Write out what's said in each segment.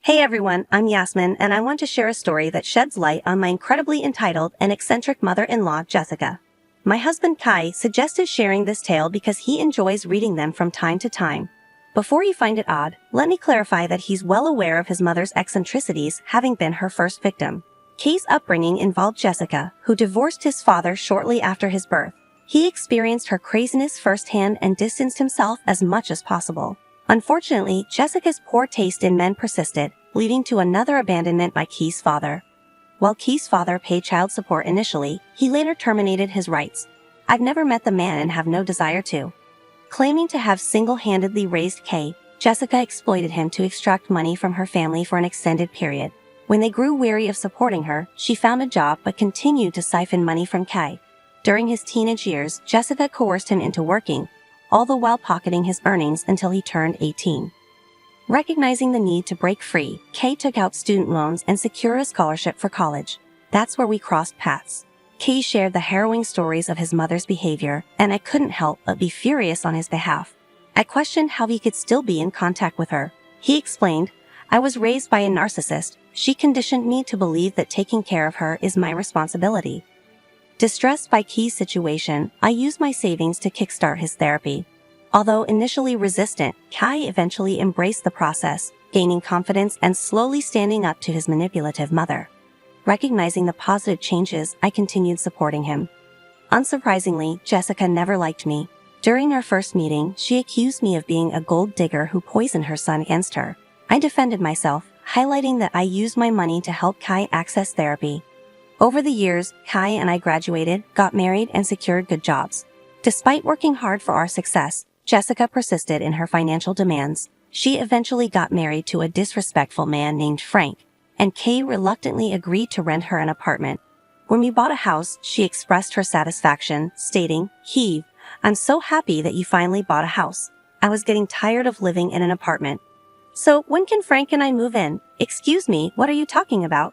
Hey everyone, I'm Yasmin and I want to share a story that sheds light on my incredibly entitled and eccentric mother-in-law, Jessica. My husband Kai suggested sharing this tale because he enjoys reading them from time to time. Before you find it odd, let me clarify that he's well aware of his mother's eccentricities, having been her first victim. Kai's upbringing involved Jessica, who divorced his father shortly after his birth. He experienced her craziness firsthand and distanced himself as much as possible. Unfortunately, Jessica's poor taste in men persisted, leading to another abandonment by Kai's father. While Kai's father paid child support initially, he later terminated his rights. I've never met the man and have no desire to. Claiming to have single-handedly raised Kai, Jessica exploited him to extract money from her family for an extended period. When they grew weary of supporting her, she found a job but continued to siphon money from Kai. During his teenage years, Jessica coerced him into working, all the while pocketing his earnings until he turned 18. Recognizing the need to break free, Kai took out student loans and secured a scholarship for college. That's where we crossed paths. Kai shared the harrowing stories of his mother's behavior, and I couldn't help but be furious on his behalf. I questioned how he could still be in contact with her. He explained, "I was raised by a narcissist. She conditioned me to believe that taking care of her is my responsibility." Distressed by Kai's situation, I used my savings to kickstart his therapy. Although initially resistant, Kai eventually embraced the process, gaining confidence and slowly standing up to his manipulative mother. Recognizing the positive changes, I continued supporting him. Unsurprisingly, Jessica never liked me. During our first meeting, she accused me of being a gold digger who poisoned her son against her. I defended myself, highlighting that I used my money to help Kai access therapy. Over the years, Kai and I graduated, got married, and secured good jobs. Despite working hard for our success, Jessica persisted in her financial demands. She eventually got married to a disrespectful man named Frank, and Kai reluctantly agreed to rent her an apartment. When we bought a house, she expressed her satisfaction, stating, "Heave, I'm so happy that you finally bought a house. I was getting tired of living in an apartment. So when can Frank and I move in?" "Excuse me, what are you talking about?"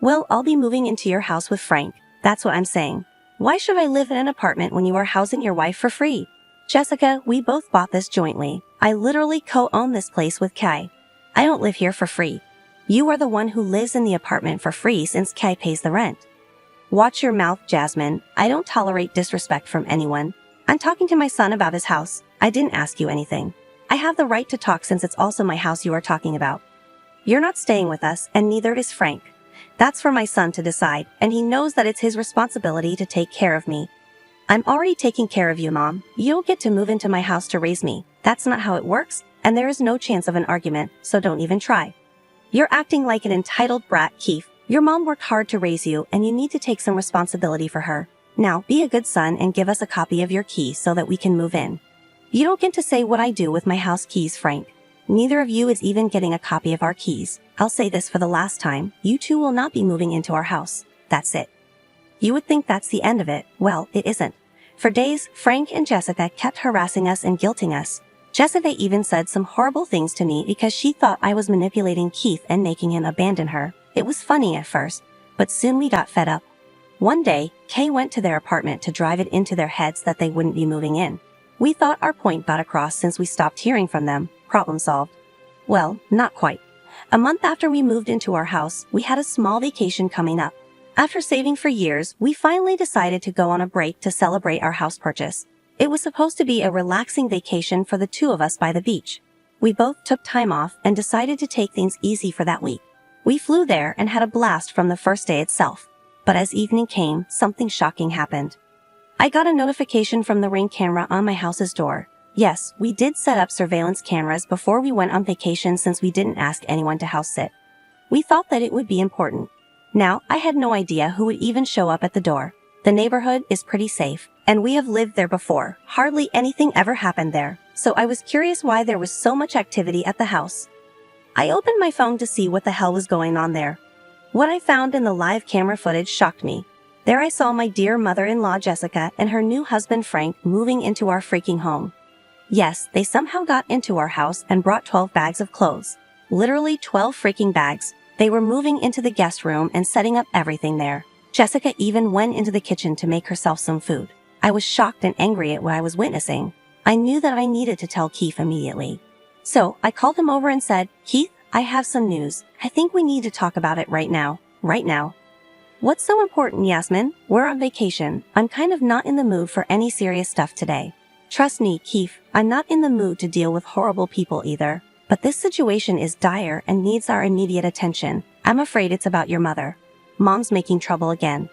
"Well, I'll be moving into your house with Frank. That's what I'm saying. Why should I live in an apartment when you are housing your wife for free?" "Jessica, we both bought this jointly. I literally co-own this place with Kai. I don't live here for free. You are the one who lives in the apartment for free since Kai pays the rent." "Watch your mouth, Jasmine. I don't tolerate disrespect from anyone. I'm talking to my son about his house. I didn't ask you anything. I have the right to talk since it's also my house you are talking about. You're not staying with us, and neither is Frank. That's for my son to decide, and he knows that it's his responsibility to take care of me." "I'm already taking care of you, Mom. You don't get to move into my house to raise me. That's not how it works, and there is no chance of an argument, so don't even try. You're acting like an entitled brat, Keith. Your mom worked hard to raise you, and you need to take some responsibility for her. Now, be a good son and give us a copy of your key so that we can move in. You don't get to say what I do with my house keys, Frank. Neither of you is even getting a copy of our keys. I'll say this for the last time, you two will not be moving into our house. That's it." You would think that's the end of it. Well, it isn't. For days, Frank and Jessica kept harassing us and guilting us. Jessica even said some horrible things to me because she thought I was manipulating Keith and making him abandon her. It was funny at first, but soon we got fed up. One day, Kay went to their apartment to drive it into their heads that they wouldn't be moving in. We thought our point got across since we stopped hearing from them. Problem solved. Well, not quite. A month after we moved into our house, we had a small vacation coming up. After saving for years, we finally decided to go on a break to celebrate our house purchase. It was supposed to be a relaxing vacation for the two of us by the beach. We both took time off and decided to take things easy for that week. We flew there and had a blast from the first day itself. But as evening came, something shocking happened. I got a notification from the Ring camera on my house's door. Yes, we did set up surveillance cameras before we went on vacation since we didn't ask anyone to house sit. We thought that it would be important. Now, I had no idea who would even show up at the door. The neighborhood is pretty safe, and we have lived there before. Hardly anything ever happened there, so I was curious why there was so much activity at the house. I opened my phone to see what the hell was going on there. What I found in the live camera footage shocked me. There I saw my dear mother-in-law Jessica and her new husband Frank moving into our freaking home. Yes, they somehow got into our house and brought 12 bags of clothes. Literally 12 freaking bags. They were moving into the guest room and setting up everything there. Jessica even went into the kitchen to make herself some food. I was shocked and angry at what I was witnessing. I knew that I needed to tell Keith immediately. So I called him over and said, "Keith, I have some news. I think we need to talk about it right now. Right now. What's so important, Yasmin? We're on vacation. I'm kind of not in the mood for any serious stuff today. Trust me, Keith, I'm not in the mood to deal with horrible people either. But this situation is dire and needs our immediate attention. I'm afraid it's about your mother. Mom's making trouble again.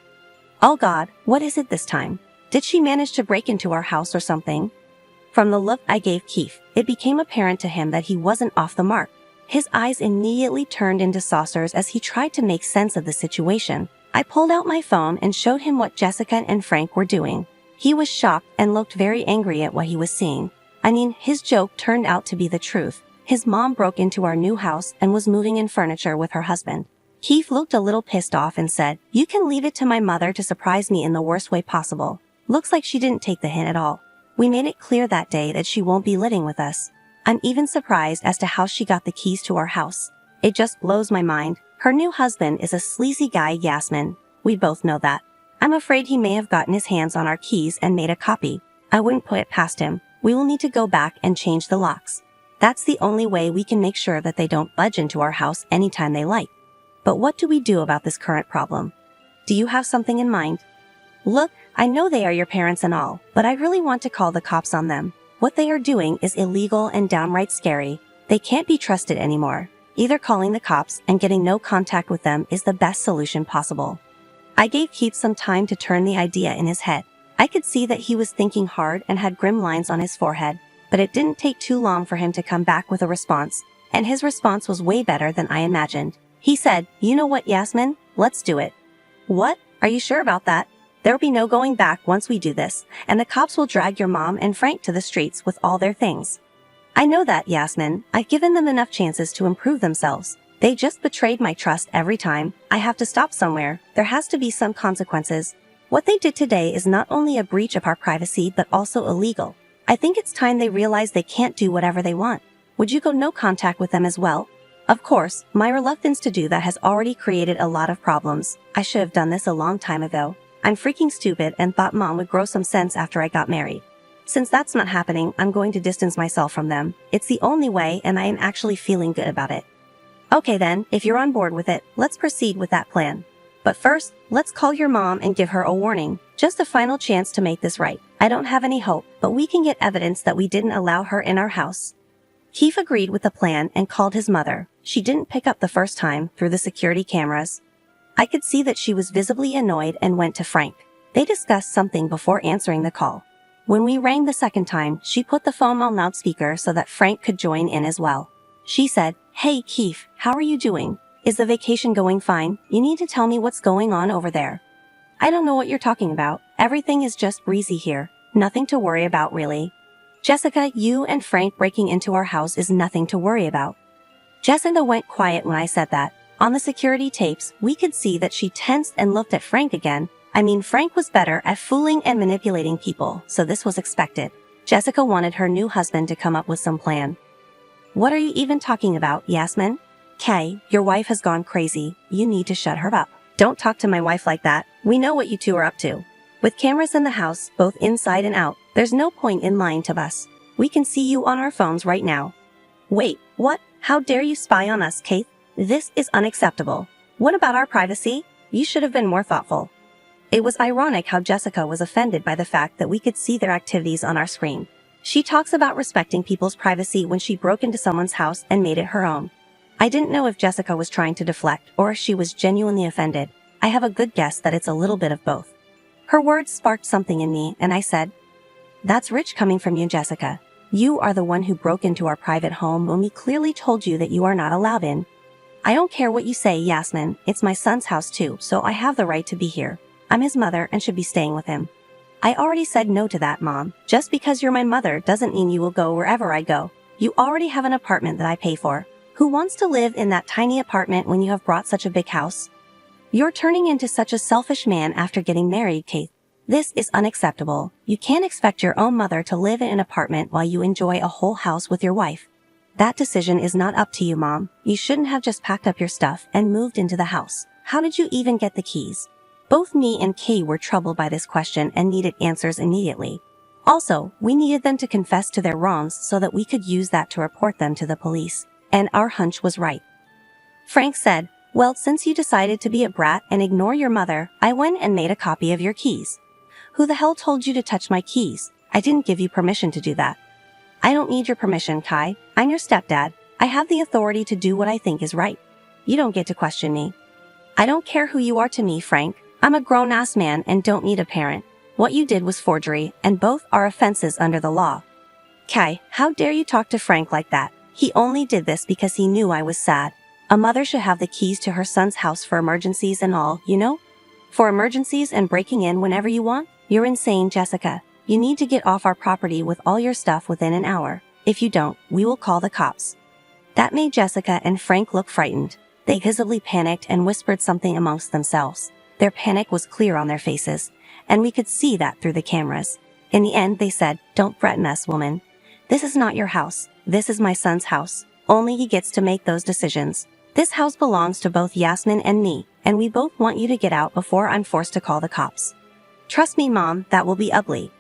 Oh God, what is it this time? Did she manage to break into our house or something? From the look I gave Keith, it became apparent to him that he wasn't off the mark. His eyes immediately turned into saucers as he tried to make sense of the situation. I pulled out my phone and showed him what Jessica and Frank were doing. He was shocked and looked very angry at what he was seeing. I mean, his joke turned out to be the truth. His mom broke into our new house and was moving in furniture with her husband. Keith looked a little pissed off and said, "You can leave it to my mother to surprise me in the worst way possible. Looks like she didn't take the hint at all. We made it clear that day that she won't be living with us. I'm even surprised as to how she got the keys to our house. It just blows my mind. Her new husband is a sleazy guy, Yasmin. We both know that. I'm afraid he may have gotten his hands on our keys and made a copy. I wouldn't put it past him. We will need to go back and change the locks. That's the only way we can make sure that they don't budge into our house anytime they like. But what do we do about this current problem? Do you have something in mind? Look, I know they are your parents and all, but I really want to call the cops on them. What they are doing is illegal and downright scary. They can't be trusted anymore. Either calling the cops and getting no contact with them is the best solution possible." I gave Keith some time to turn the idea in his head. I could see that he was thinking hard and had grim lines on his forehead, but it didn't take too long for him to come back with a response, and his response was way better than I imagined. He said, "You know what, Yasmin? Let's do it." "What? Are you sure about that? There'll be no going back once we do this, and the cops will drag your mom and Frank to the streets with all their things." "I know that, Yasmin. I've given them enough chances to improve themselves. They just betrayed my trust every time. I have to stop somewhere. There has to be some consequences. What they did today is not only a breach of our privacy but also illegal. I think it's time they realize they can't do whatever they want. Would you go no contact with them as well?" Of course, my reluctance to do that has already created a lot of problems. I should have done this a long time ago. I'm freaking stupid and thought Mom would grow some sense after I got married. Since that's not happening, I'm going to distance myself from them. It's the only way, and I am actually feeling good about it. Okay then, if you're on board with it, let's proceed with that plan. But first, let's call your mom and give her a warning. Just a final chance to make this right. I don't have any hope, but we can get evidence that we didn't allow her in our house. Keith agreed with the plan and called his mother. She didn't pick up the first time through the security cameras. I could see that she was visibly annoyed and went to Frank. They discussed something before answering the call. When we rang the second time, she put the phone on loudspeaker so that Frank could join in as well. She said, "Hey Keith, how are you doing? Is the vacation going fine? You need to tell me what's going on over there." "I don't know what you're talking about. Everything is just breezy here. Nothing to worry about really." "Jessica, you and Frank breaking into our house is nothing to worry about." Jessica went quiet when I said that. On the security tapes, we could see that she tensed and looked at Frank again. I mean, Frank was better at fooling and manipulating people, so this was expected. Jessica wanted her new husband to come up with some plan. "What are you even talking about, Yasmin? Kay, your wife has gone crazy. You need to shut her up. Don't talk to my wife like that. We know what you two are up to. With cameras in the house, both inside and out, there's no point in lying to us. We can see you on our phones right now." "Wait, what? How dare you spy on us, Keith? This is unacceptable. What about our privacy? You should have been more thoughtful." It was ironic how Jessica was offended by the fact that we could see their activities on our screen. She talks about respecting people's privacy when she broke into someone's house and made it her own. I didn't know if Jessica was trying to deflect or if she was genuinely offended. I have a good guess that it's a little bit of both. Her words sparked something in me, and I said, "That's rich coming from you, Jessica. You are the one who broke into our private home when we clearly told you that you are not allowed in." "I don't care what you say, Yasmin. It's my son's house too, so I have the right to be here. I'm his mother and should be staying with him." "I already said no to that, Mom. Just because you're my mother doesn't mean you will go wherever I go. You already have an apartment that I pay for. Who wants to live in that tiny apartment when you have brought such a big house? You're turning into such a selfish man after getting married, Keith. This is unacceptable. You can't expect your own mother to live in an apartment while you enjoy a whole house with your wife. That decision is not up to you, Mom. You shouldn't have just packed up your stuff and moved into the house. How did you even get the keys?" Both me and Kay were troubled by this question and needed answers immediately. Also, we needed them to confess to their wrongs so that we could use that to report them to the police. And our hunch was right. Frank said, "Well, since you decided to be a brat and ignore your mother, I went and made a copy of your keys." "Who the hell told you to touch my keys? I didn't give you permission to do that." "I don't need your permission, Kai. I'm your stepdad. I have the authority to do what I think is right. You don't get to question me." "I don't care who you are to me, Frank. I'm a grown-ass man and don't need a parent. What you did was forgery, and both are offenses under the law." "Kai, how dare you talk to Frank like that? He only did this because he knew I was sad. A mother should have the keys to her son's house for emergencies and all, you know? For emergencies and breaking in whenever you want? You're insane, Jessica. You need to get off our property with all your stuff within an hour. If you don't, we will call the cops." That made Jessica and Frank look frightened. They visibly panicked and whispered something amongst themselves. Their panic was clear on their faces, and we could see that through the cameras. In the end, they said, "Don't threaten us, woman. This is not your house. This is my son's house. Only he gets to make those decisions. This house belongs to both Yasmin and me, and we both want you to get out before I'm forced to call the cops." "Trust me, Mom, that will be ugly."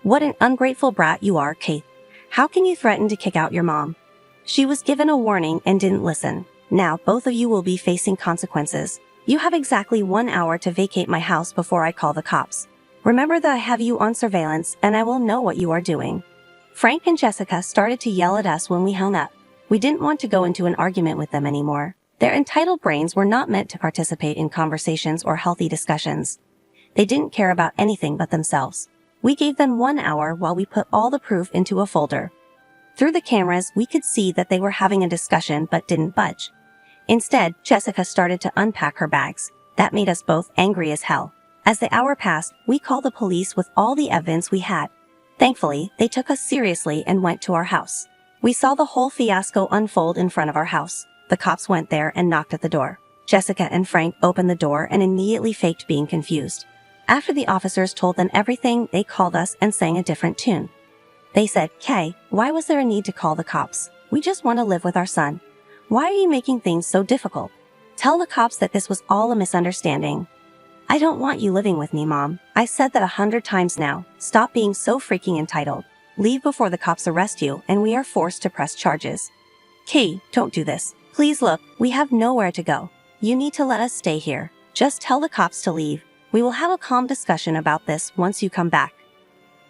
"What an ungrateful brat you are, Kate. How can you threaten to kick out your mom?" "She was given a warning and didn't listen. Now both of you will be facing consequences. You have exactly 1 hour to vacate my house before I call the cops. Remember that I have you on surveillance and I will know what you are doing." Frank and Jessica started to yell at us when we hung up. We didn't want to go into an argument with them anymore. Their entitled brains were not meant to participate in conversations or healthy discussions. They didn't care about anything but themselves. We gave them 1 hour while we put all the proof into a folder. Through the cameras, we could see that they were having a discussion but didn't budge. Instead, Jessica started to unpack her bags. That made us both angry as hell. As the hour passed, we called the police with all the evidence we had. Thankfully, they took us seriously and went to our house. We saw the whole fiasco unfold in front of our house. The cops went there and knocked at the door. Jessica and Frank opened the door and immediately faked being confused. After the officers told them everything, they called us and sang a different tune. They said, "Kay, why was there a need to call the cops? We just want to live with our son. Why are you making things so difficult? Tell the cops that this was all a misunderstanding." "I don't want you living with me, Mom. I said that 100 times now. Stop being so freaking entitled. Leave before the cops arrest you and we are forced to press charges." "Kay, don't do this. Please look, we have nowhere to go. You need to let us stay here. Just tell the cops to leave. We will have a calm discussion about this once you come back."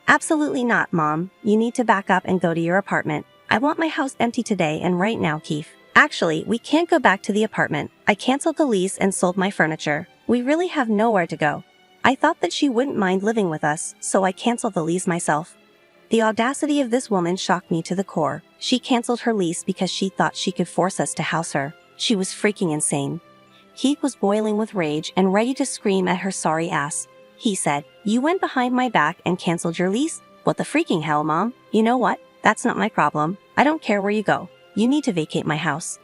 "Absolutely not, Mom. You need to back up and go to your apartment. I want my house empty today and right now, Keith. Actually, we can't go back to the apartment. I canceled the lease and sold my furniture. We really have nowhere to go. I thought that she wouldn't mind living with us, so I canceled the lease myself." The audacity of this woman shocked me to the core. She canceled her lease because she thought she could force us to house her. She was freaking insane. Keith was boiling with rage and ready to scream at her sorry ass. He said, "You went behind my back and canceled your lease? What the freaking hell, Mom? You know what? That's not my problem. I don't care where you go. You need to vacate my house."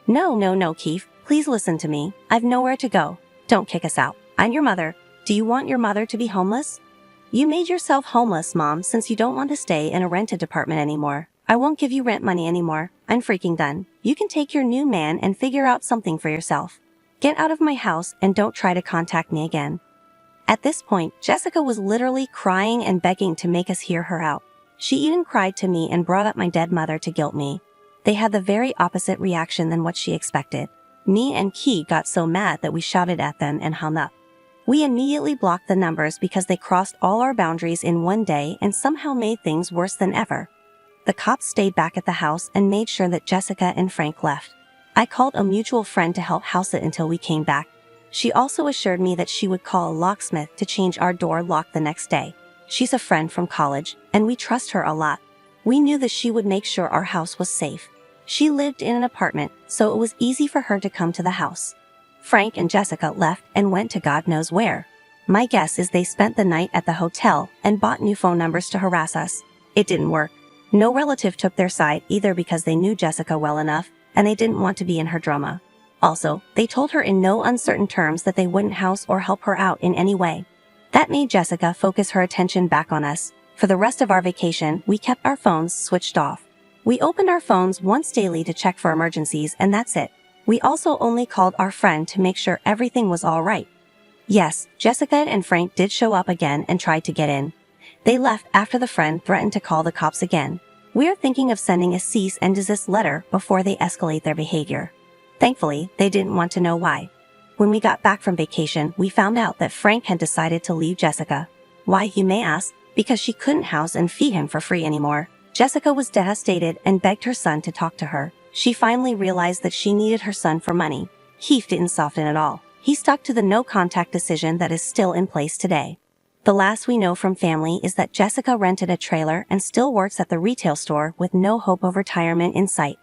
No, Keith. Please listen to me. I've nowhere to go. Don't kick us out. I'm your mother. Do you want your mother to be homeless? You made yourself homeless, Mom, since you don't want to stay in a rented apartment anymore. I won't give you rent money anymore. I'm freaking done. You can take your new man and figure out something for yourself. Get out of my house and don't try to contact me again. At this point, Jessica was literally crying and begging to make us hear her out. She even cried to me and brought up my dead mother to guilt me. They had the very opposite reaction than what she expected. Me and Key got so mad that we shouted at them and hung up. We immediately blocked the numbers because they crossed all our boundaries in one day and somehow made things worse than ever. The cops stayed back at the house and made sure that Jessica and Frank left. I called a mutual friend to help house it until we came back. She also assured me that she would call a locksmith to change our door lock the next day. She's a friend from college, and we trust her a lot. We knew that she would make sure our house was safe. She lived in an apartment, so it was easy for her to come to the house. Frank and Jessica left and went to God knows where. My guess is they spent the night at the hotel and bought new phone numbers to harass us. It didn't work. No relative took their side either because they knew Jessica well enough, and they didn't want to be in her drama. Also, they told her in no uncertain terms that they wouldn't house or help her out in any way. That made Jessica focus her attention back on us. For the rest of our vacation, we kept our phones switched off. We opened our phones once daily to check for emergencies, and that's it. We also only called our friend to make sure everything was all right. Yes, Jessica and Frank did show up again and tried to get in. They left after the friend threatened to call the cops again. We are thinking of sending a cease and desist letter before they escalate their behavior. Thankfully, they didn't want to know why. When we got back from vacation, we found out that Frank had decided to leave Jessica. Why, you may ask? Because she couldn't house and feed him for free anymore. Jessica was devastated and begged her son to talk to her. She finally realized that she needed her son for money. Heath didn't soften at all. He stuck to the no-contact decision that is still in place today. The last we know from family is that Jessica rented a trailer and still works at the retail store with no hope of retirement in sight.